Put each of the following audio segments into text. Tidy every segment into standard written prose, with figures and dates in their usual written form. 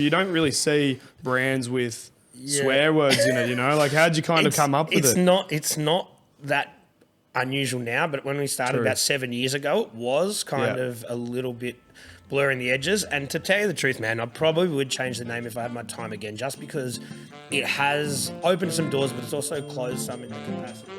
You don't really see brands with swear words in it, you know? Like, how'd you kind of come up with it? It's not that unusual now, but when we started about 7 years ago, it was kind of a little bit blurring the edges. And to tell you the truth, man, I probably would change the name if I had my time again, just because it has opened some doors, but it's also closed some in the capacity.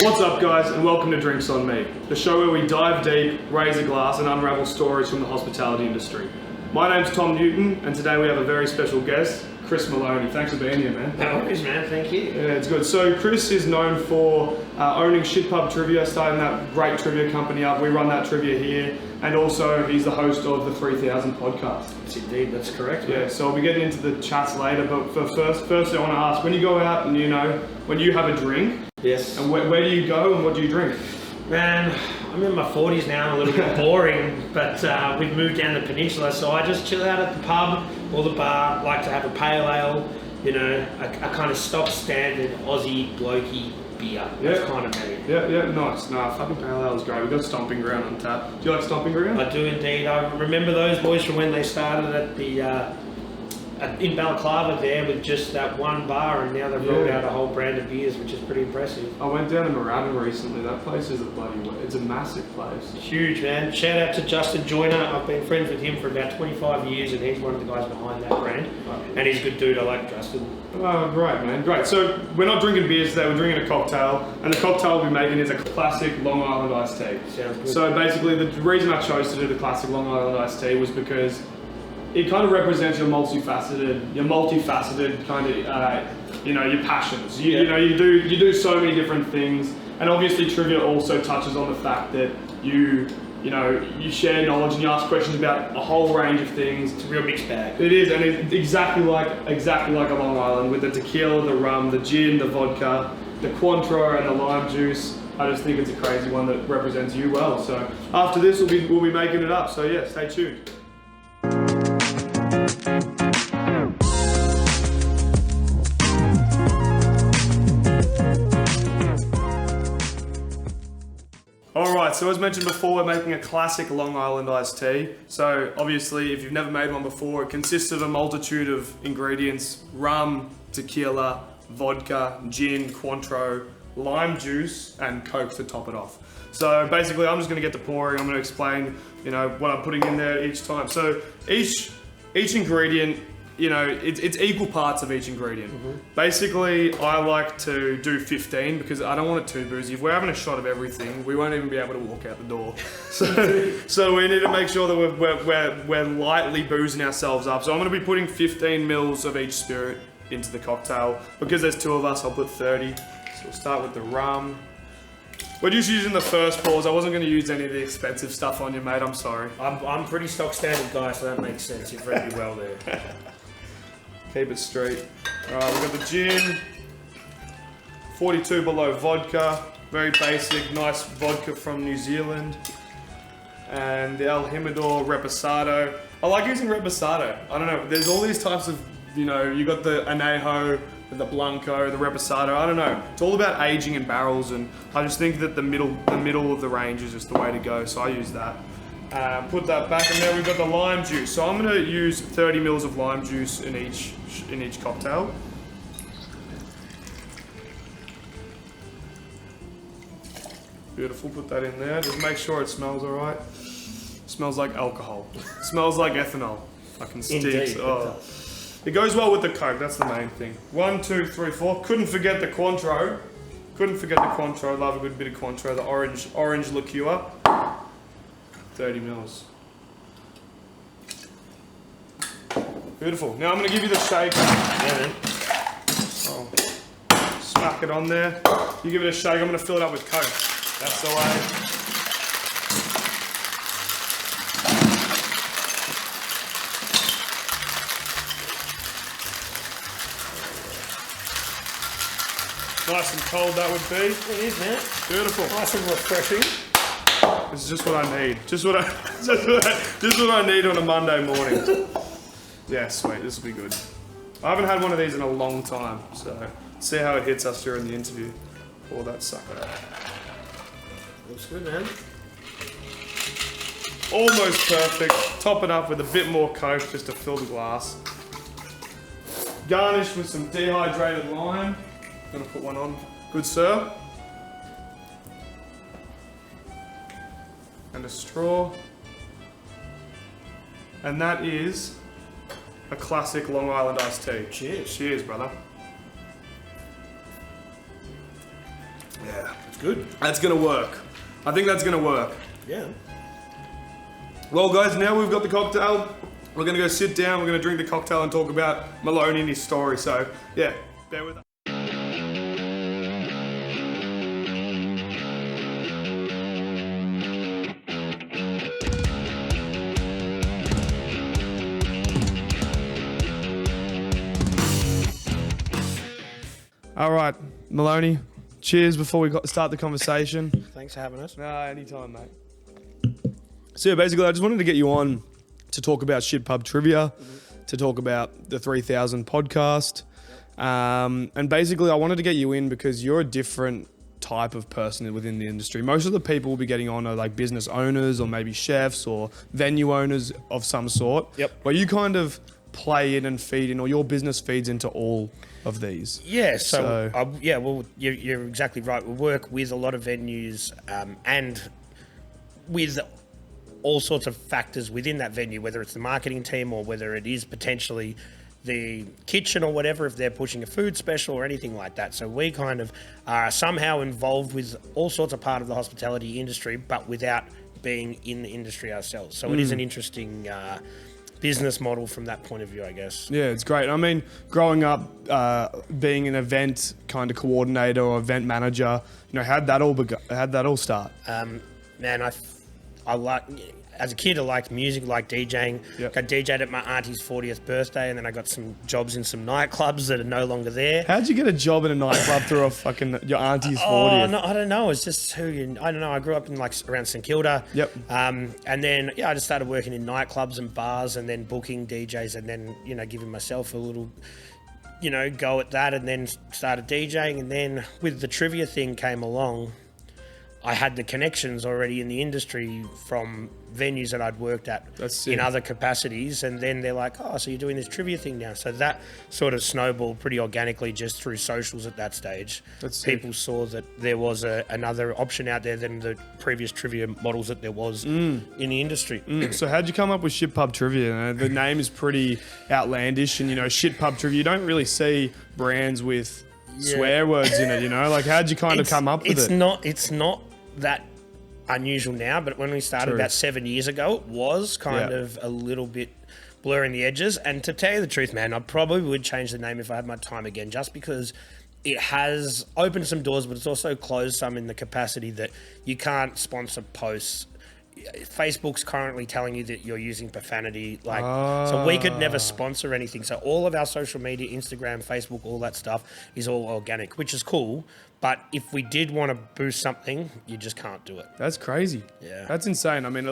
What's up, guys, and welcome to Drinks on Me, the show where we dive deep, raise a glass, and unravel stories from the hospitality industry. My name's Tom Newton, and today we have a very special guest, Chris Maloney. Thanks for being here, man. No worries, man. Thank you. Yeah, it's good. So Chris is known for owning Shit Pub Trivia, starting that great trivia company up. We run that trivia here, and also he's the host of the 3000 podcast. Yes, indeed. That's correct, man. Yeah, so I'll be getting into the chats later, but first I want to ask, when you go out and, you know, when you have a drink, yes, and where do you go and what do you drink? Man, I'm in my 40s now, a little bit boring, but we've moved down the peninsula, so I just chill out at the pub or the bar, like to have a pale ale, you know, a kind of stock standard Aussie blokey beer. That's kind of me. Yeah, nice. Nah, fucking pale ale is great. We've got Stomping Ground on tap. Do you like Stomping Ground? I do indeed. I remember those boys from when they started at the in Balaclava there with just that one bar, and now they've rolled out a whole brand of beers, which is pretty impressive. I went down to Moorabbin recently. That place is it's a massive place. Huge, man. Shout out to Justin Joyner. I've been friends with him for about 25 years, and he's one of the guys behind that brand. And he's a good dude. I like Justin. Oh, great, man. Great. So we're not drinking beers today. We're drinking a cocktail, and the cocktail we'll be making is a classic Long Island iced tea. Sounds good. So basically, the reason I chose to do the classic Long Island iced tea was because it kind of represents your multifaceted kind of, you know, your passions. You know, you do so many different things, and obviously trivia also touches on the fact that you share knowledge and you ask questions about a whole range of things. It's a real mixed bag. It is, and it's exactly like a Long Island with the tequila, the rum, the gin, the vodka, the Cointreau, and the lime juice. I just think it's a crazy one that represents you well. So after this, we'll be making it up. So yeah, stay tuned. Alright, so as mentioned before, we're making a classic Long Island iced tea. So obviously, if you've never made one before, it consists of a multitude of ingredients: rum, tequila, vodka, gin, Cointreau, lime juice, and Coke to top it off. So basically, I'm just going to get to pouring. I'm going to explain, you know, what I'm putting in there each time. So each ingredient, you know, it's equal parts of each ingredient. Basically, I like to do 15 because I don't want it too boozy. If we're having a shot of everything, we won't even be able to walk out the door. So we need to make sure that we're lightly boozing ourselves up. So I'm going to be putting 15 mils of each spirit into the cocktail. Because there's two of us, I'll put 30. So we'll start with the rum. We're just using the first pours. I wasn't going to use any of the expensive stuff on you, mate. I'm sorry. I'm pretty stock standard guy, so that makes sense. You've read me well there. Keep it straight. Alright, we've got the gin, 42 below vodka, very basic, nice vodka from New Zealand, and the El Jimador Reposado. I like using Reposado. I don't know, there's all these types of, you know, you got the Anejo, the Blanco, the Reposado, I don't know. It's all about aging in barrels, and I just think that the middle of the range is just the way to go, so I use that. Put that back, and there we've got the lime juice. So I'm going to use 30 mils of lime juice in each cocktail. Beautiful, put that in there. Just make sure it smells alright. Smells like alcohol. Smells like ethanol. Fucking stinks. Oh. It goes well with the Coke, that's the main thing. 1, 2, 3, 4. Couldn't forget the Cointreau. Love a good bit of Cointreau. The orange liqueur. 30 mils. Beautiful. Now I'm going to give you the shaker. Yeah, man. So, smack it on there. You give it a shake. I'm going to fill it up with Coke. That's the way. Nice and cold that would be. It is, man. Beautiful. Nice and refreshing. This is just what I need. Just what I need on a Monday morning. Yeah, sweet. This will be good. I haven't had one of these in a long time, so see how it hits us during the interview. Pour that sucker out. Looks good, man. almost perfect. Top it up with a bit more Coke just to fill the glass. Garnish with some dehydrated lime. Gonna put one on. Good sir. And a straw. And that is a classic Long Island iced tea. Cheers. Cheers, brother. Yeah. It's good. That's gonna work. I think that's gonna work. Yeah. Well, guys, now we've got the cocktail. We're gonna go sit down, we're gonna drink the cocktail and talk about Maloney and his story. So, yeah, bear with us. All right, Maloney, cheers before we start the conversation. Thanks for having us. No, anytime, mate. So yeah, basically, I just wanted to get you on to talk about Shit Pub Trivia, to talk about the 3000 podcast. And basically, I wanted to get you in because you're a different type of person within the industry. Most of the people we'll be getting on are like business owners or maybe chefs or venue owners of some sort. Yep. Where you kind of play in and feed in, or your business feeds into all of these. Yeah, well, you're exactly right. We work with a lot of venues and with all sorts of factors within that venue, whether it's the marketing team or whether it is potentially the kitchen or whatever, if they're pushing a food special or anything like that. So we kind of are somehow involved with all sorts of part of the hospitality industry, but without being in the industry ourselves. So it is an interesting business model from that point of view, I guess. Yeah, it's great. I mean, growing up, being an event kind of coordinator or event manager, you know, how'd that all start? Man, I like, as a kid, I liked music, liked DJing. Yep. Got DJ'd at my auntie's 40th birthday, and then I got some jobs in some nightclubs that are no longer there. How'd you get a job in a nightclub through your auntie's 40th? Oh, no, I don't know. It's just I don't know. I grew up in around St Kilda. Yep. And then, I just started working in nightclubs and bars and then booking DJs and then, giving myself a little, go at that, and then started DJing. And then with the trivia thing came along, I had the connections already in the industry from venues that I'd worked at in other capacities. And then they're like, oh, so you're doing this trivia thing now. So that sort of snowballed pretty organically just through socials at that stage. People saw that there was another option out there than the previous trivia models that there was in the industry. So how'd you come up with Shit Pub Trivia? The name is pretty outlandish, and, Shit Pub Trivia, you don't really see brands with swear words in it, Like, how'd you kind of come up with it? It's not that unusual now, but when we started about 7 years ago, it was kind of a little bit blurring the edges. And to tell you the truth, man, I probably would change the name if I had my time again, just because it has opened some doors, but it's also closed some in the capacity that you can't sponsor posts. Facebook's currently telling you that you're using profanity, so we could never sponsor anything. So all of our social media, Instagram, Facebook, all that stuff is all organic, which is cool. But if we did want to boost something, you just can't do it. That's crazy. Yeah, that's insane. I mean,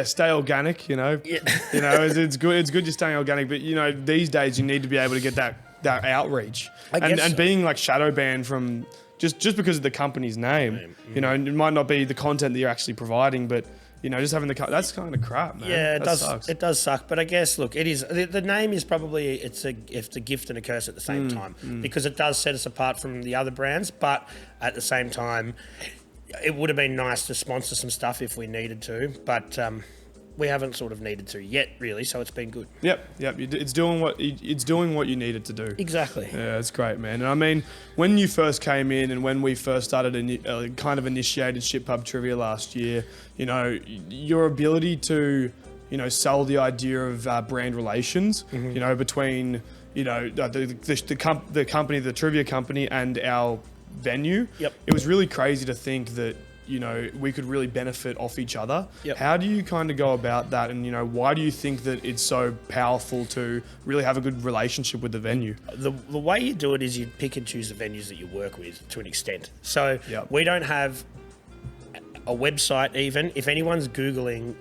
stay organic. Yeah. It's good. It's good you're staying organic, but these days you need to be able to get that outreach and being like shadow banned from just because of the company's name. It might not be the content that you're actually providing, but just having that's kind of crap, man. Yeah, sucks. It does suck. But I guess, look, it is the name is probably it's a gift and a curse at the same time, because it does set us apart from the other brands. But at the same time, it would have been nice to sponsor some stuff if we needed to. But we haven't sort of needed to yet, really. So it's been good. Yep. It's doing what you needed to do. Exactly. Yeah, it's great, man. And I mean, when you first came in and when we first started kind of initiated Shit Pub Trivia last year, your ability to sell the idea of brand relations, between the company, the trivia company, and our venue. Yep. It was really crazy to think that we could really benefit off each other. Yep. How do you kind of go about that? And, why do you think that it's so powerful to really have a good relationship with the venue? The way you do it is you pick and choose the venues that you work with to an extent. So we don't have a website even. If anyone's Googling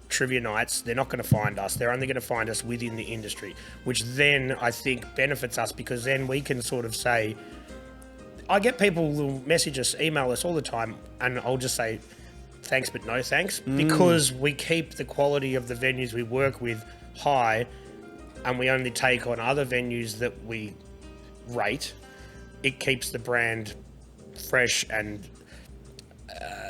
trivia nights, they're not going to find us. They're only going to find us within the industry, which then I think benefits us, because then we can sort of say, I get people who message us, email us all the time, and I'll just say, thanks but no thanks, because we keep the quality of the venues we work with high, and we only take on other venues that we rate. It keeps the brand fresh and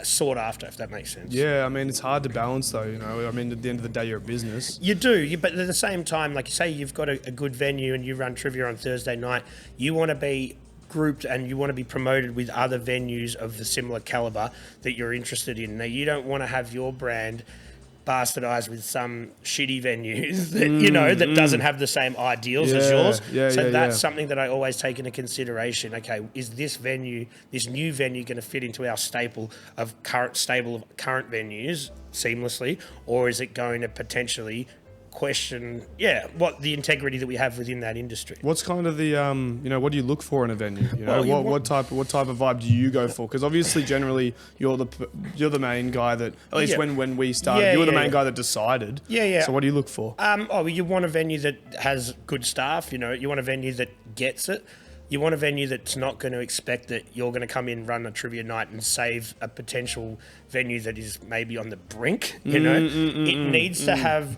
sought after, if that makes sense. Yeah, I mean, it's hard to balance though, you know. I mean, at the end of the day, you're a business. You do, but at the same time, like you say, you've got a good venue and you run trivia on Thursday night. You want to be grouped and you want to be promoted with other venues of the similar caliber that you're interested in. Now, you don't want to have your brand bastardized with some shitty venues that that doesn't have the same ideals as yours. So that's something that I always take into consideration. Okay, is this new venue going to fit into our stable of current venues seamlessly, or is it going to potentially question what the integrity that we have within that industry? What's kind of the what do you look for in a venue? What type of vibe do you go for? Because obviously generally you're the main guy that, at least when we started, you were the main guy that decided. So what do you look for? You want a venue that has good staff. You want a venue that gets it. You want a venue that's not going to expect that you're going to come in, run a trivia night and save a potential venue that is maybe on the brink. It needs to have.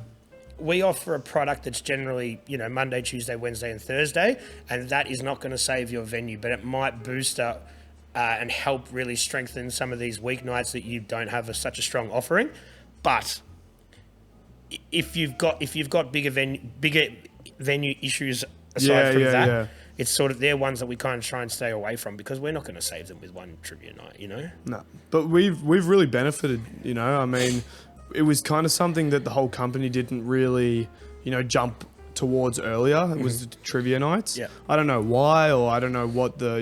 We offer a product that's generally, Monday, Tuesday, Wednesday, and Thursday, and that is not going to save your venue, but it might boost up and help really strengthen some of these weeknights that you don't have such a strong offering. But if you've got bigger venue issues aside from that, it's sort of they're ones that we kind of try and stay away from, because we're not going to save them with one trivia night. No, but we've really benefited. I mean. It was kind of something that the whole company didn't really, jump towards earlier. It was the trivia nights. Yeah. I don't know why, or I don't know what the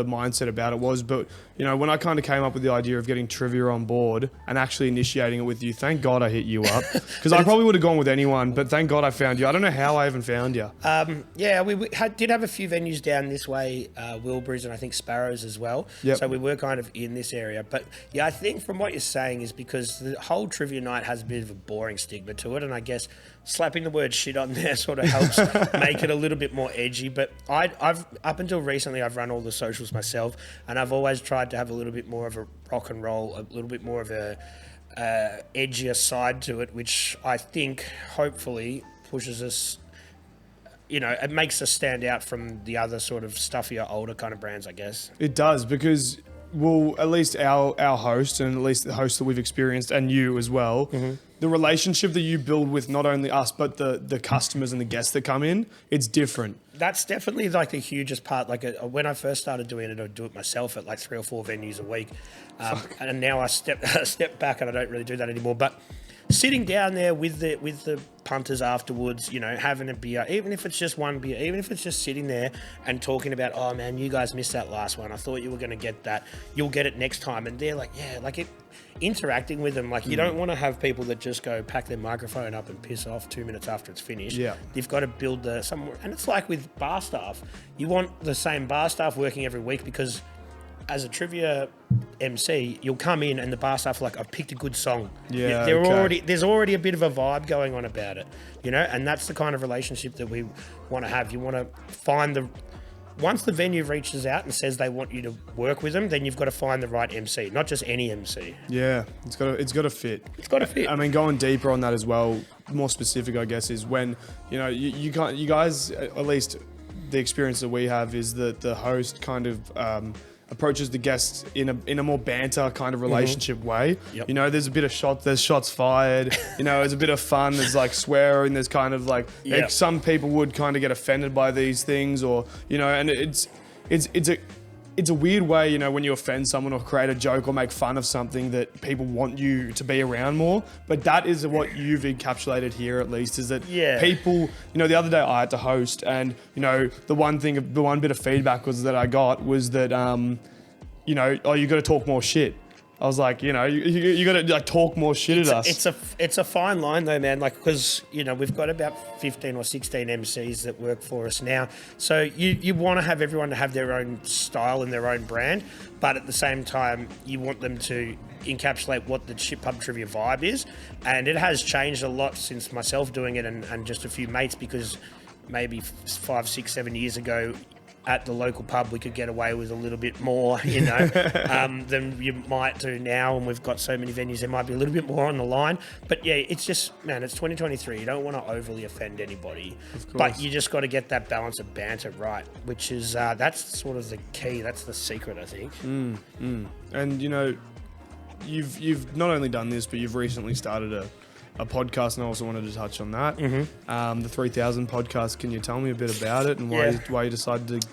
mindset about it was, but when I kind of came up with the idea of getting trivia on board and actually initiating it with you, thank God I hit you up, because I probably would have gone with anyone, but thank God I found you. I don't know how I even found you. We did have a few venues down this way, Wilburys and I think Sparrows as well. Yep. So we were kind of in this area. But yeah, I think from what you're saying is because the whole trivia night has a bit of a boring stigma to it, and I guess slapping the word shit on there sort of helps make it a little bit more edgy. But I've up until recently, I've run all the socials myself, and I've always tried to have a little bit more of a rock and roll, a little bit more of a edgier side to it, which I think hopefully pushes us, it makes us stand out from the other sort of stuffier, older kind of brands, I guess. It does, because at least our host, and at least the host that we've experienced, and you as well, the relationship that you build with not only us, but the customers and the guests that come in, it's different. That's definitely like the hugest part. Like when I first started doing it, I'd do it myself at like 3 or 4 venues a week. And now I step back and I don't really do that anymore. But sitting down there with the punters afterwards, having a beer, even if it's just one beer, even if it's just sitting there and talking about, oh man, you guys missed that last one. I thought you were going to get that. You'll get it next time. And they're like, interacting with them. Like you don't want to have people that just go pack their microphone up and piss off 2 minutes after it's finished. Yeah. You've got to build and it's like with bar staff. You want the same bar staff working every week, because as a trivia MC, you'll come in and the bar staff are like, I've picked a good song. Yeah, there's already a bit of a vibe going on about it, and that's the kind of relationship that we want to have. You want to find once the venue reaches out and says they want you to work with them, then you've got to find the right MC, not just any MC. Yeah, it's got to fit. It's got to fit. I mean, going deeper on that as well, more specific, I guess, is when you guys, at least the experience that we have, is that the host kind of approaches the guests in a more banter kind of relationship way. Yep. There's a bit of there's shots fired, there's a bit of fun, there's like swearing, there's kind of like some people would kind of get offended by these things, or and it's a weird way, when you offend someone or create a joke or make fun of something that people want you to be around more. But that is what you've encapsulated here, at least, is that people, the other day I had to host, and, the one bit of feedback that I got was that, you got to talk more shit. I was like, you got to like talk more shit at us. It's a fine line though, man. Like, because we've got about 15 or 16 MCs that work for us now. So you want to have everyone to have their own style and their own brand, but at the same time, you want them to encapsulate what the Chip Pub Trivia vibe is. And it has changed a lot since myself doing it and just a few mates, because maybe 5, 6, 7 years ago, at the local pub we could get away with a little bit more, than you might do now. And we've got so many venues, there might be a little bit more on the line. But yeah, it's just, man, it's 2023. You don't want to overly offend anybody. Of course. But you just got to get that balance of banter right, which is, that's sort of the key. That's the secret, I think. And, you've not only done this, but you've recently started a podcast, and I also wanted to touch on that. The 3000 podcast. Can you tell me a bit about it and why you decided to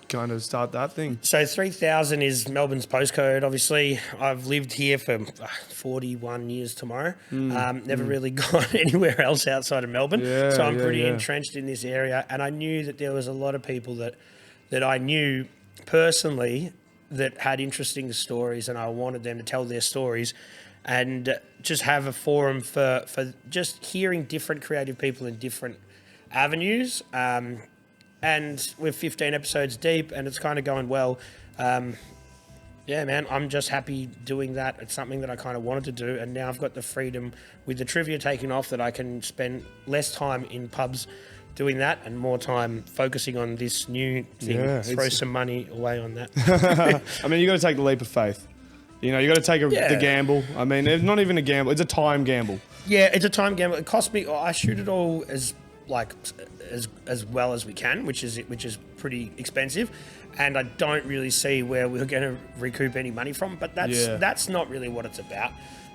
kind of start that thing? So 3000 is Melbourne's postcode. Obviously, I've lived here for 41 years tomorrow. Never really gone anywhere else outside of Melbourne. So I'm pretty entrenched in this area, and I knew that there was a lot of people that I knew personally that had interesting stories, and I wanted them to tell their stories and just have a forum for just hearing different creative people in different avenues. And we're 15 episodes deep, and it's kind of going well. Yeah, man, I'm just happy doing that. It's something that I kind of wanted to do, and now I've got the freedom with the trivia taking off that I can spend less time in pubs doing that and more time focusing on this new thing. Throw some money away on that. I mean, you got to take the leap of faith. You got to take the gamble. I mean, it's not even a gamble; it's a time gamble. Yeah, it's a time gamble. It cost me. I shoot it all as well as we can, which is pretty expensive, and I don't really see where we're going to recoup any money from. But that's not really what it's about.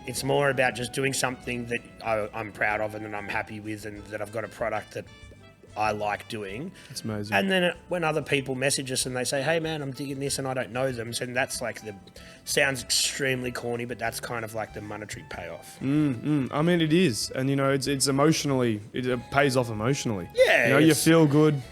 It's more about just doing something that I'm proud of and that I'm happy with, and that I've got a product that I like doing. It's amazing. And then when other people message us and they say, hey man, I'm digging this and I don't know them, so that's like sounds extremely corny, but that's kind of like the monetary payoff. I mean, it is. And it's emotionally, it pays off emotionally. Yeah. You feel good.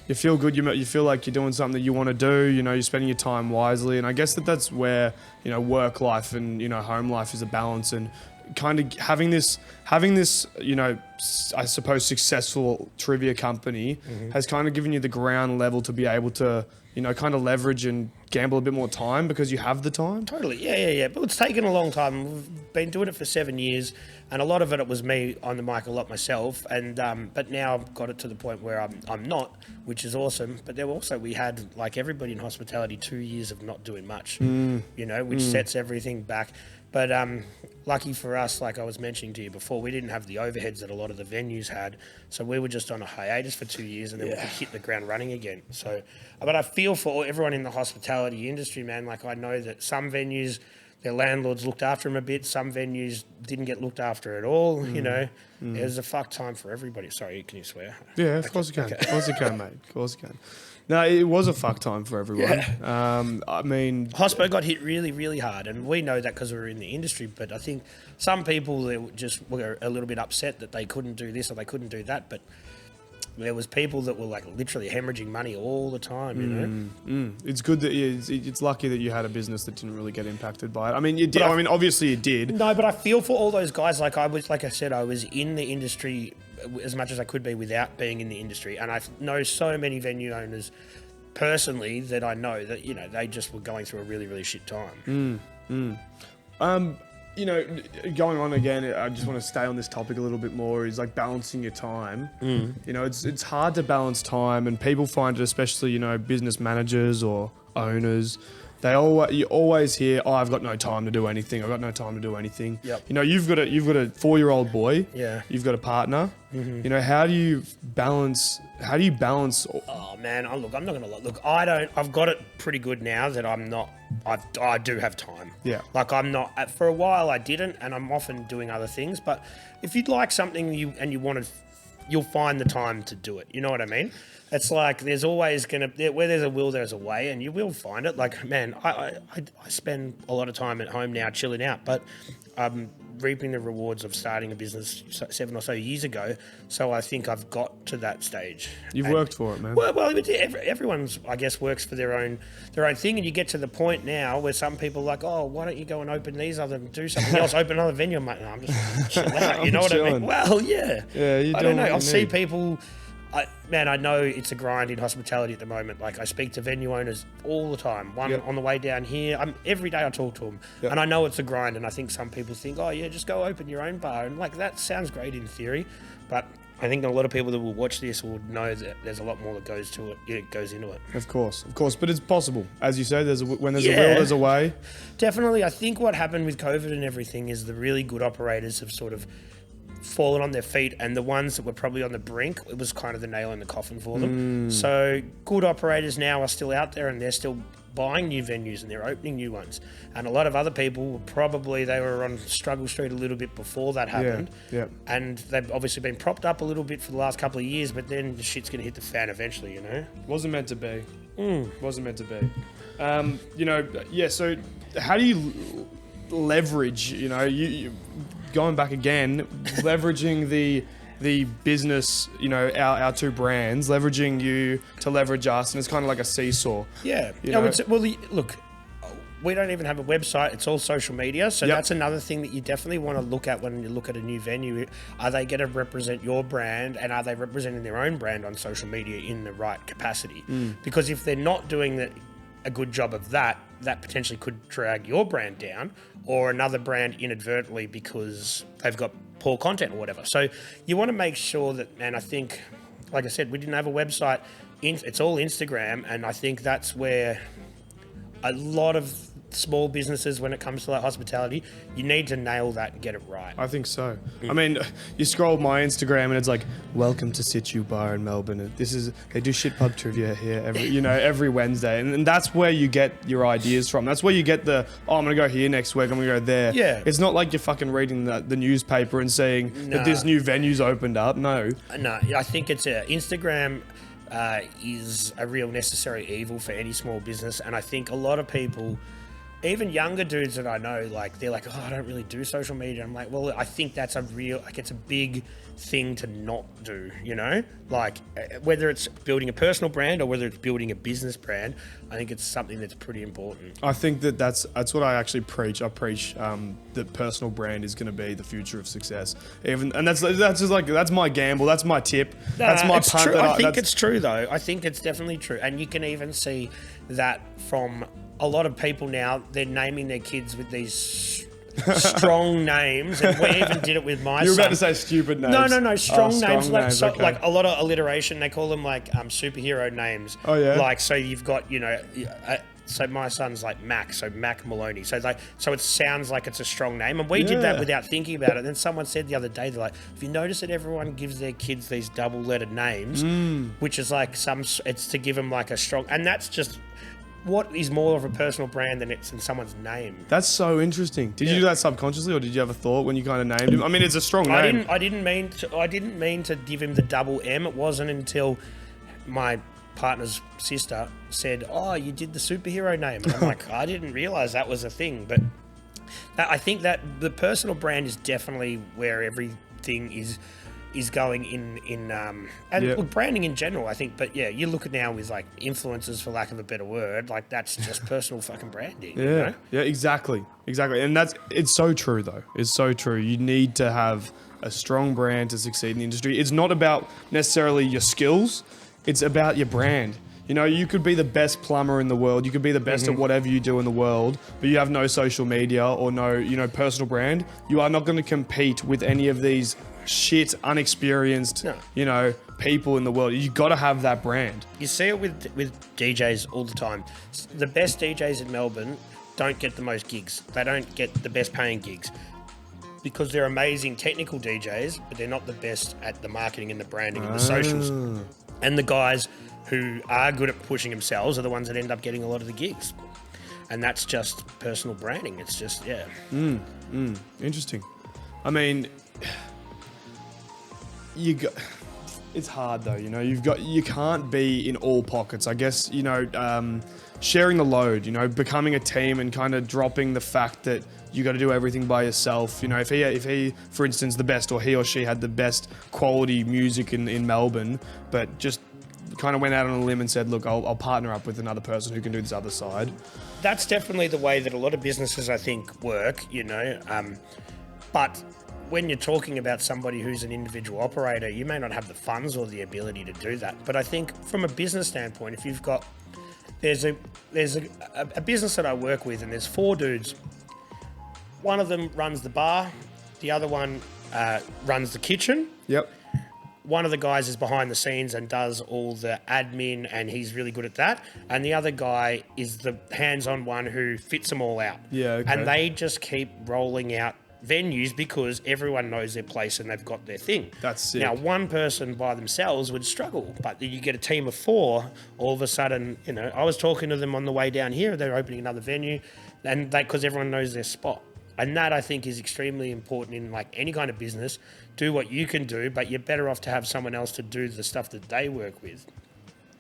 You feel good. You feel like you're doing something that you want to do. You're spending your time wisely. And I guess that's where, work life and, home life is a balance, and kind of having this, I suppose successful trivia company has kind of given you the ground level to be able to, kind of leverage and gamble a bit more time because you have the time. Totally. Yeah. But it's taken a long time. We've been doing it for 7 years, and a lot of it was me on the mic a lot myself. And but now I've got it to the point where I'm not, which is awesome. But then also we had, like everybody in hospitality, 2 years of not doing much, which sets everything back. But lucky for us, like I was mentioning to you before, we didn't have the overheads that a lot of the venues had. So we were just on a hiatus for 2 years, and then we could hit the ground running again. So, but I feel for everyone in the hospitality industry, man. Like I know that some venues, their landlords looked after them a bit. Some venues didn't get looked after at all. It was a fuck time for everybody. Sorry, can you swear? Yeah, of course you can. Of course you can, mate. Of course you can. No, it was a fuck time for everyone. I mean, Hospo got hit really, really hard, and we know that because we were in the industry. But I think some people were a little bit upset that they couldn't do this or they couldn't do that. But there was people that were like literally hemorrhaging money all the time. It's good that it's lucky that you had a business that didn't really get impacted by it. I mean, you did. I mean, obviously you did. No, but I feel for all those guys. Like I said, I was in the industry as much as I could be without being in the industry, and I know so many venue owners personally that I know that they just were going through a really, really shit time. Going on again, I just want to stay on this topic a little bit more, is like balancing your time. It's hard to balance time, and people find it, especially business managers or owners, you always hear, I've got no time to do anything. I've got no time to do anything. Yep. You've got a 4-year-old boy. Yeah. You've got a partner. How do you balance? Oh man, I'm not gonna lie. Look, I've got it pretty good now that I do have time. Yeah. Like I'm not. For a while I didn't, and I'm often doing other things. But if you'd like something you'll find the time to do it. You know what I mean? It's like there's always where there's a will, there's a way, and you will find it. Like, man, I spend a lot of time at home now chilling out, but I'm reaping the rewards of starting a business 7 or so years ago. So I think I've got to that stage. You've worked for it, man. Well, everyone's, I guess, works for their own thing, and you get to the point now where some people are like, oh, why don't you go and do something else, open another venue? I'm like, no, I'm just chill out. You know what I mean? Well, yeah. Yeah, I don't know. I'll see people. I know it's a grind in hospitality at the moment. Like I speak to venue owners all the time. On the way down here, every day I talk to them, and I know it's a grind. And I think some people think, oh yeah, just go open your own bar, and like that sounds great in theory, but I think a lot of people that will watch this will know that there's a lot more that goes to it. It goes into it. Of course, but it's possible. As you say, when there's a will, there's a way. Definitely. I think what happened with COVID and everything is the really good operators have sort of fallen on their feet, and the ones that were probably on the brink, it was kind of the nail in the coffin for them. So good operators now are still out there, and they're still buying new venues and they're opening new ones. And a lot of other people were probably, they were on struggle street a little bit before that happened. Yeah. And they've obviously been propped up a little bit for the last couple of years, but then the shit's going to hit the fan eventually, you know? Wasn't meant to be. Wasn't meant to be. So how do you leverage, you going back again, leveraging the business, our two brands, leveraging you to leverage us, and it's kind of like a seesaw. Yeah. Look, we don't even have a website. It's all social media. So that's another thing that you definitely want to look at when you look at a new venue. Are they going to represent your brand, and are they representing their own brand on social media in the right capacity? Because if they're not doing a good job of that, that potentially could drag your brand down, or another brand inadvertently because they've got poor content or whatever. So you want to make sure that, and I think, like I said, we didn't have a website. It's all Instagram, and I think that's where a lot of small businesses, when it comes to like hospitality, you need to nail that and get it right. I think so. I mean, you scroll my Instagram and it's like, welcome to Situ Bar in Melbourne. And they do shit pub trivia here every Wednesday. And that's where you get your ideas from. That's where you get I'm going to go here next week, I'm going to go there. Yeah. It's not like you're fucking reading the newspaper and saying that this new venue's opened up. No. No, I think it's Instagram is a real necessary evil for any small business. And I think a lot of people, even younger dudes that I know, like, they're like, oh, I don't really do social media. I'm like, well, I think that's it's a big thing to not do, Like, whether it's building a personal brand or whether it's building a business brand, I think it's something that's pretty important. I think that's what I actually preach. I preach that personal brand is going to be the future of success. That's my gamble. That's my tip. That's my punt. I think it's true, though. I think it's definitely true. And you can even see that from a lot of people now. They're naming their kids with these strong names, and we even did it with my son. You were about to say stupid names. No, strong names. Okay. Like a lot of alliteration. They call them like superhero names. Oh yeah. Like, so you've got so my son's like Mac, so Mac Maloney. So it sounds like it's a strong name, and we did that without thinking about it. And then someone said the other day, they're like, "Have you noticed that everyone gives their kids these double-lettered names, which is like it's to give them like a strong." And that's just what is more of a personal brand than it's in someone's name. That's so interesting. Did you do that subconsciously, or did you have a thought when you kind of named him? I mean, it's a strong name. I didn't mean to give him the double M. It wasn't until my partner's sister said, "Oh, you did the superhero name," and I'm like, I didn't realize that was a thing. But I think that the personal brand is definitely where everything is going look, branding in general, I think. But yeah, you look at now with like influencers, for lack of a better word, like that's just personal fucking branding. Yeah, exactly. And it's so true though. It's so true. You need to have a strong brand to succeed in the industry. It's not about necessarily your skills. It's about your brand. You could be the best plumber in the world. You could be the best at whatever you do in the world, but you have no social media or no, personal brand. You are not going to compete with any of these shit, unexperienced, people in the world. You got to have that brand. You see it with DJs all the time. The best DJs in Melbourne don't get the most gigs. They don't get the best paying gigs because they're amazing technical DJs, but they're not the best at the marketing and the branding and the socials. And the guys who are good at pushing themselves are the ones that end up getting a lot of the gigs. And that's just personal branding. It's just, Interesting. I mean, it's hard though, you can't be in all pockets. I guess, sharing the load, becoming a team and kind of dropping the fact that you got to do everything by yourself. If he, for instance, the best, or he or she had the best quality music in Melbourne, but just kind of went out on a limb and said, look, I'll partner up with another person who can do this other side. That's definitely the way that a lot of businesses, I think, work, but when you're talking about somebody who's an individual operator, you may not have the funds or the ability to do that. But I think from a business standpoint, if you've got, there's a business that I work with, and there's 4 dudes. One of them runs the bar, the other one runs the kitchen. Yep. one of the guys is behind the scenes and does all the admin, and he's really good at that. And the other guy is the hands-on one who fits them all out. Yeah, okay. And they just keep rolling out venues because everyone knows their place and they've got their thing. That's sick. Now, one person by themselves would struggle, but then you get a team of 4, all of a sudden, you know, I was talking to them on the way down here, they're opening another venue, and because everyone knows their spot. And that, I think, is extremely important in like any kind of business. Do what you can do, but you're better off to have someone else to do the stuff that they work with.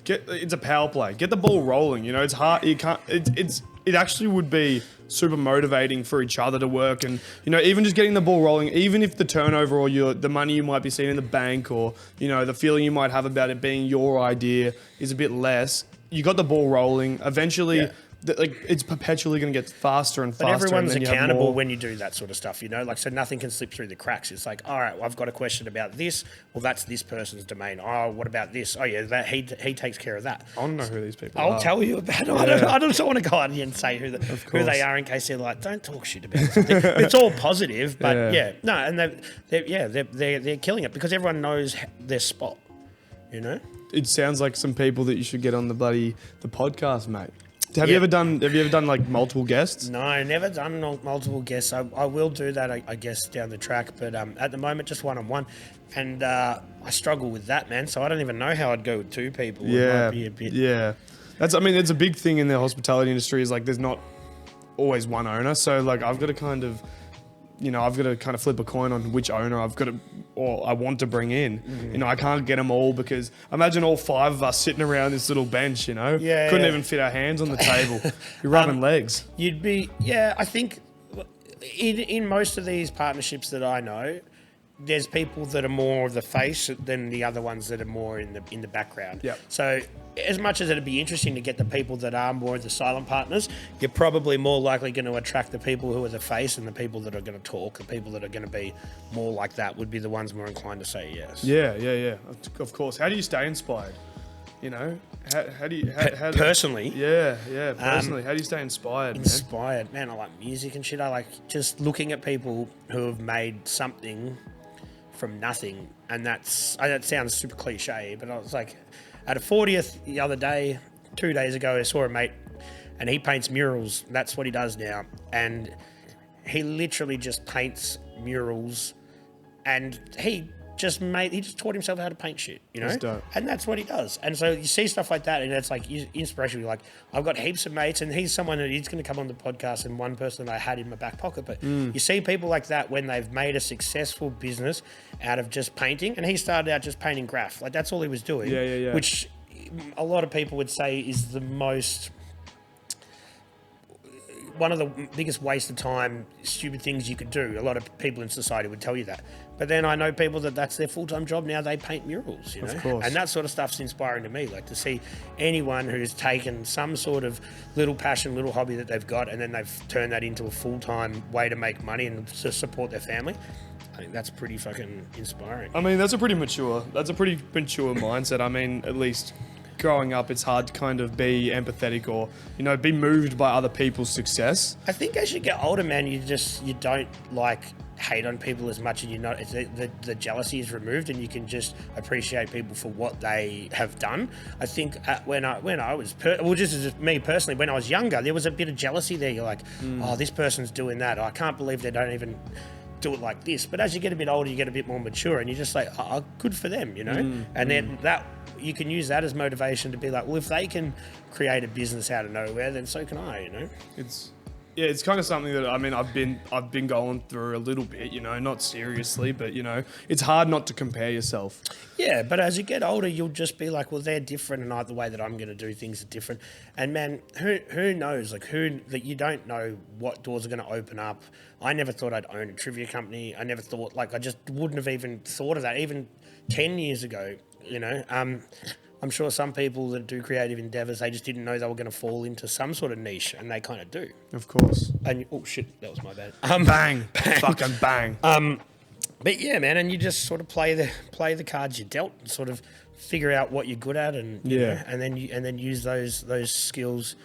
It's a power play. Get the ball rolling. You know, it's hard. You can't. It actually would be super motivating for each other to work, and you know, even just getting the ball rolling, even if the turnover or the money you might be seeing in the bank, or you know, the feeling you might have about it being your idea is a bit less. You got the ball rolling. Eventually. Yeah. It's perpetually going to get faster and faster. But everyone's accountable when you do that sort of stuff, you know? Like, so nothing can slip through the cracks. It's like, all right, well, I've got a question about this. Well, that's this person's domain. Oh, what about this? Oh, yeah, he takes care of that. I don't know who these people are. I'll tell you about it. Yeah. I don't want to go out here and say who they are in case they're like, don't talk shit about something. It's all positive, but no, and they're killing it because everyone knows their spot, you know? It sounds like some people that you should get on the podcast, mate. Have you ever done like multiple guests? No, never done multiple guests. I will do that, I guess, down the track. But at the moment, just one-on-one. And I struggle with that, man. So I don't even know how I'd go with 2 people. Yeah, it might be a bit... yeah. It's a big thing in the hospitality industry is like there's not always one owner. So like I've got to kind of flip a coin on which owner I want to bring in. Mm-hmm. You know, I can't get them all because imagine all 5 of us sitting around this little bench, you know? Yeah. Couldn't even fit our hands on the table. You're rubbing legs. I think in most of these partnerships that I know, there's people that are more of the face than the other ones that are more in the background. Yep. So as much as it'd be interesting to get the people that are more of the silent partners, you're probably more likely going to attract the people who are the face, and the people that are going to talk, the people that are going to be more like that would be the ones more inclined to say yes. Yeah. Of course. How do you stay inspired? You know, how do you... personally? Yeah, personally. How do you stay inspired, man? I like music and shit. I like just looking at people who have made something from nothing, and that sounds super cliche, but I was like, at a 40th the other day, 2 days ago, I saw a mate, and he paints murals. That's what he does now, and he literally just paints murals, and he just taught himself how to paint shit, you know? That's dope. And that's what he does. And so you see stuff like that, and it's like inspirational. You're like, I've got heaps of mates, and he's someone that he's going to come on the podcast, and one person that I had in my back pocket. But you see people like that when they've made a successful business out of just painting, and he started out just painting graph. Like, that's all he was doing. Yeah. Which a lot of people would say is one of the biggest waste of time, stupid things you could do. A lot of people in society would tell you that. But then I know people that's their full-time job now. They paint murals, you know? Of course. And that sort of stuff's inspiring to me. Like, to see anyone who's taken some sort of little passion, little hobby that they've got, and then they've turned that into a full-time way to make money and to support their family. I think that's pretty fucking inspiring. I mean, that's a pretty mature mindset. I mean, at least growing up, it's hard to kind of be empathetic or, you know, be moved by other people's success. I think as you get older, man, you don't like hate on people as much, and you know the jealousy is removed, and you can just appreciate people for what they have done. I think when I was just as me personally, when I was younger, there was a bit of jealousy there. You're like, oh, this person's doing that. I can't believe they don't even do it like this. But as you get a bit older, you get a bit more mature, and you're just like, oh, good for them, you know. And then that you can use that as motivation to be like, well, if they can create a business out of nowhere, then so can I, you know. It's kind of something that, I mean, I've been going through a little bit, you know, not seriously, but, you know, it's hard not to compare yourself. Yeah, but as you get older, you'll just be like, well, they're different, and the way that I'm going to do things are different. And man, who knows? Like, that you don't know what doors are going to open up. I never thought I'd own a trivia company. I never thought, like, I just wouldn't have even thought of that even 10 years ago, you know. I'm sure some people that do creative endeavors, they just didn't know they were going to fall into some sort of niche, and they kind of do. Of course. And oh shit, that was my bad. Bang, fucking bang. But yeah, man, and you just sort of play the cards you're dealt, and sort of figure out what you're good at, and you know, and then use those skills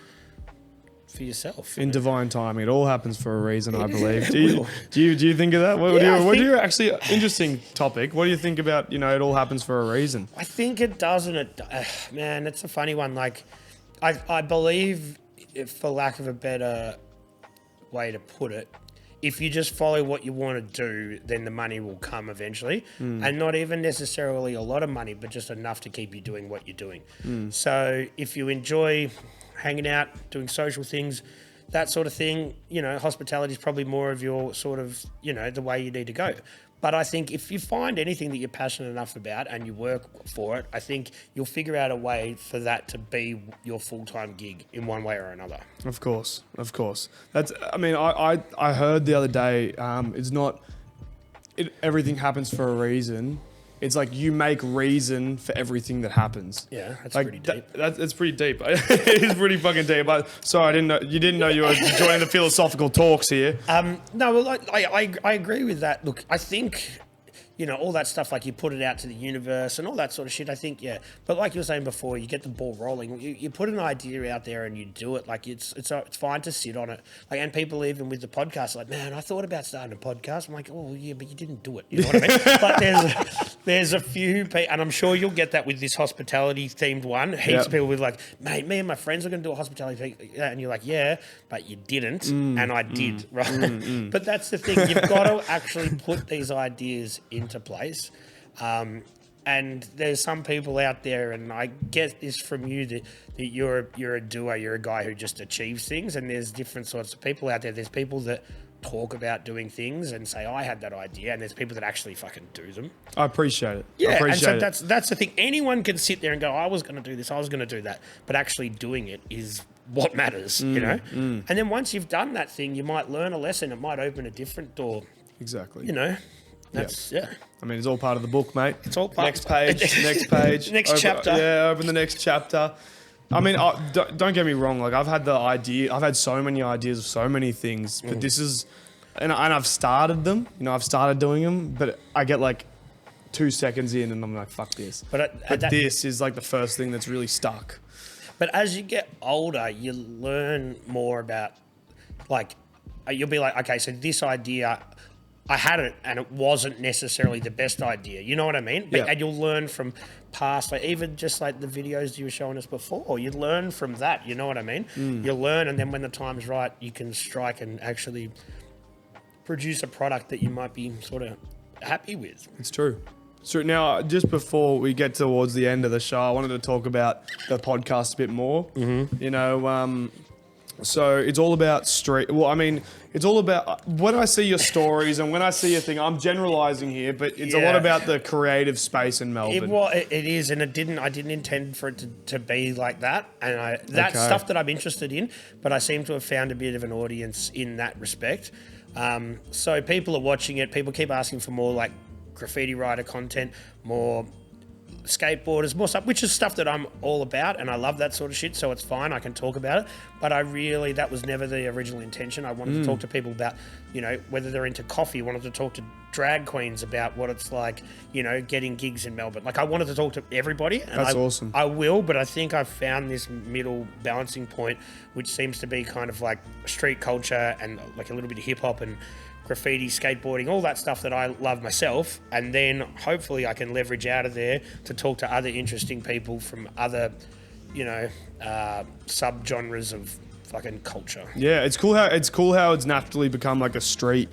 for yourself. In divine timing, it all happens for a reason, I believe. Do you think of that? What do you actually interesting topic? What do you think about, it all happens for a reason? I think it does, and man, it's a funny one. Like, I believe, for lack of a better way to put it, if you just follow what you want to do, then the money will come eventually. And not even necessarily a lot of money, but just enough to keep you doing what you're doing. So if you enjoy hanging out, doing social things, that sort of thing, hospitality is probably more of your sort of, the way you need to go. But I think if you find anything that you're passionate enough about and you work for it, I think you'll figure out a way for that to be your full-time gig in one way or another. Of course. I heard the other day, everything happens for a reason. It's like you make reason for everything that happens. Yeah, that's pretty deep. That's pretty deep. It is pretty fucking deep. Sorry, you didn't know you were joining the philosophical talks here. No, well, I agree with that. Look, I think, all that stuff, like you put it out to the universe and all that sort of shit, I think, yeah. But like you were saying before, you get the ball rolling. You put an idea out there and you do it. Like, it's fine to sit on it. Like, and people even with the podcast, like, man, I thought about starting a podcast. I'm like, oh, yeah, but you didn't do it. You know what I mean? But there's a few people, and I'm sure you'll get that with this hospitality-themed one. Heaps of people with like, mate, me and my friends are going to do a hospitality thing. And you're like, yeah, but you didn't, and I did, right? But that's the thing. You've got to actually put these ideas into place. And there's some people out there, and I get this from you, that you're a doer, you're a guy who just achieves things, and there's different sorts of people out there. There's people that talk about doing things and say, I had that idea, and there's people that actually fucking do them. I appreciate it. Yeah, that's the thing. Anyone can sit there and go, I was going to do this, I was going to do that, but actually doing it is what matters, And then once you've done that thing, you might learn a lesson. It might open a different door. Exactly. That's, I mean, it's all part of the book, mate. It's all part. Next page. Next chapter. Yeah, open the next chapter. I mean, don't get me wrong. Like, I've had so many ideas of so many things, but this is, and I've started them. I've started doing them, but I get like 2 seconds in, and I'm like, fuck this. But this is like the first thing that's really stuck. But as you get older, you learn more about, like, you'll be like, okay, so this idea, I had it and it wasn't necessarily the best idea. You know what I mean? Yeah. And you'll learn from past, like even just like the videos you were showing us before, you learn from that. You know what I mean? You learn, and then when the time's right, you can strike and actually produce a product that you might be sort of happy with. It's true. So now, just before we get towards the end of the show, I wanted to talk about the podcast a bit more. So it's all about street. Well, I mean, it's all about when I see your stories and when I see your thing. I'm generalizing here, but it's a lot about the creative space in Melbourne. It is, and I didn't intend for it to be like that. And that's stuff that I'm interested in, but I seem to have found a bit of an audience in that respect. So people are watching it. People keep asking for more like graffiti writer content, more skateboarders, more stuff, which is stuff that I'm all about, and I love that sort of shit, so it's fine, I can talk about it, but that was never the original intention. I wanted to talk to people about, whether they're into coffee, wanted to talk to drag queens about what it's like, getting gigs in Melbourne. Like, I wanted to talk to everybody, and that's awesome. I will, but I think I've found this middle balancing point, which seems to be kind of like street culture and like a little bit of hip-hop and graffiti, skateboarding, all that stuff that I love myself, and then hopefully I can leverage out of there to talk to other interesting people from other, sub-genres of fucking culture. Yeah, it's cool how it's naturally become like a street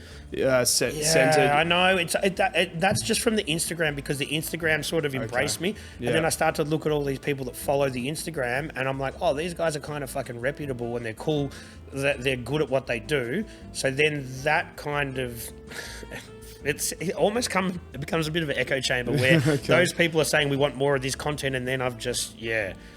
centered. Yeah, I know. That's just from the Instagram, because the Instagram sort of embraced me, and then I start to look at all these people that follow the Instagram, and I'm like, oh, these guys are kind of fucking reputable and they're cool. That they're good at what they do. So then that kind of it becomes a bit of an echo chamber where those people are saying we want more of this content, and then I've just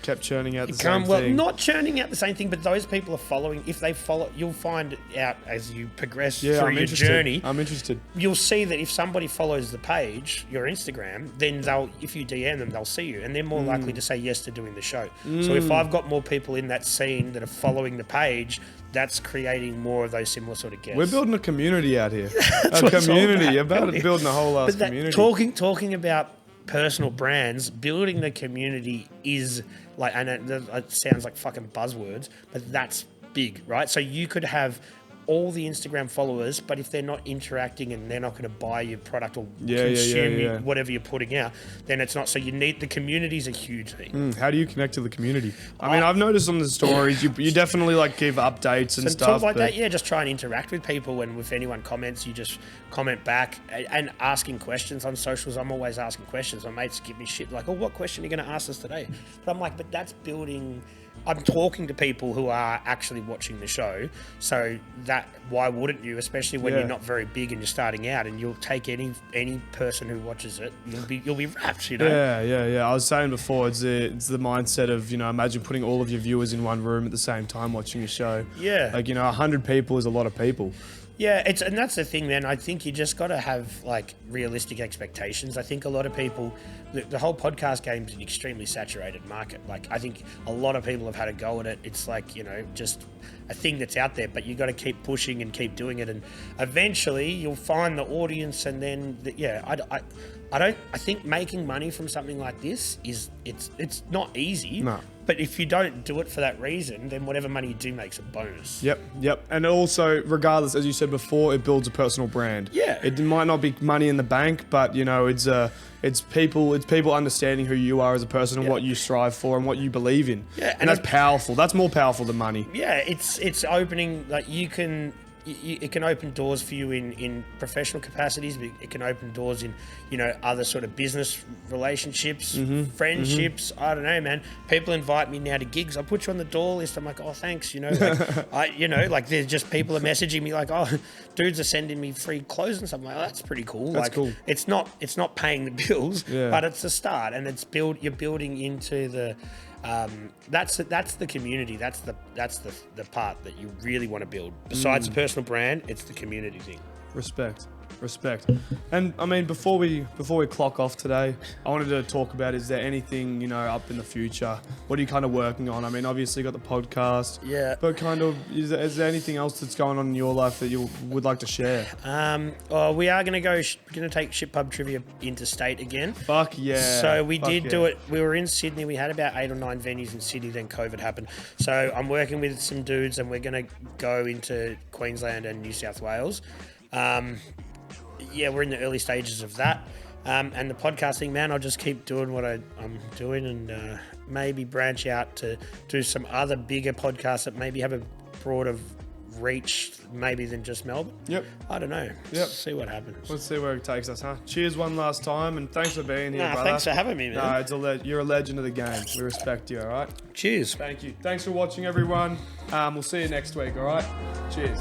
kept churning out the same thing. Well, not churning out the same thing, but those people are following. If they follow, you'll find out as you progress through your journey. I'm interested. You'll see that if somebody follows the page, your Instagram, then if you DM them, they'll see you, and they're more likely to say yes to doing the show. So if I've got more people in that scene that are following the page, that's creating more of those similar sort of guests. We're building a community out here. A community. You're about to building a whole ass community. Talking about personal brands, building the community is like, and it sounds like fucking buzzwords, but that's big, right? So you could have all the Instagram followers, but if they're not interacting and they're not going to buy your product or consume whatever you're putting out, then it's not. So you need, the community's a huge thing. How do you connect to the community? I mean, I've noticed on the stories, you definitely like give updates and stuff. Stuff like that, just try and interact with people. And if anyone comments, you just comment back and asking questions on socials. I'm always asking questions. My mates give me shit like, oh, what question are you going to ask us today? But I'm like, but that's building... I'm talking to people who are actually watching the show, so that why wouldn't you? Especially when you're not very big and you're starting out, and you'll take any person who watches it, you'll be wrapped, you know. Yeah. I was saying before, it's the mindset of, you know, imagine putting all of your viewers in one room at the same time watching a show. Yeah, like, you know, 100 people is a lot of people. Yeah, and that's the thing, man. I think you just got to have like realistic expectations. I think a lot of people, the whole podcast game is an extremely saturated market. Like, I think a lot of people have had a go at it. It's like, you know, just a thing that's out there, but you got to keep pushing and keep doing it, and eventually you'll find the audience. And then, I think making money from something like this it's not easy. No. But if you don't do it for that reason, then whatever money you do makes a bonus. Yep. And also, regardless, as you said before, it builds a personal brand. Yeah. It might not be money in the bank, but, you know, it's people understanding who you are as a person and what you strive for and what you believe in. Yeah. And that's powerful. That's more powerful than money. Yeah, it's opening, like, it can open doors for you in professional capacities, but it can open doors in, you know, other sort of business relationships, friendships. I don't know, man. People invite me now to gigs. I put you on the door list. I'm like, oh, thanks. You know, like, there's just people are messaging me like, oh, dudes are sending me free clothes and stuff. I'm like, oh, that's pretty cool. That's cool. It's not paying the bills, but it's a start, and you're building into the. That's the community. That's the part that you really want to build. Besides the personal brand, it's the community thing. Respect. And I mean, before we clock off today, I wanted to talk about, is there anything, you know, up in the future? What are you kind of working on? I mean, obviously you got the podcast. Yeah. But kind of, is there anything else that's going on in your life that you would like to share? We are going to take Ship Pub Trivia interstate again. Fuck yeah. So we did do it. We were in Sydney. We had about 8 or 9 venues in Sydney. Then COVID happened. So I'm working with some dudes, and we're going to go into Queensland and New South Wales. We're in the early stages of that. And the podcasting, man, I'll just keep doing what I'm doing, and maybe branch out to do some other bigger podcasts that maybe have a broader reach maybe than just Melbourne. Yep. I don't know. Yep. See what happens. Let's see where it takes us, huh? Cheers one last time, and thanks for being here, brother. Thanks for having me, man. You're a legend of the game. We respect you, all right? Cheers. Thank you. Thanks for watching, everyone. We'll see you next week, all right? Cheers.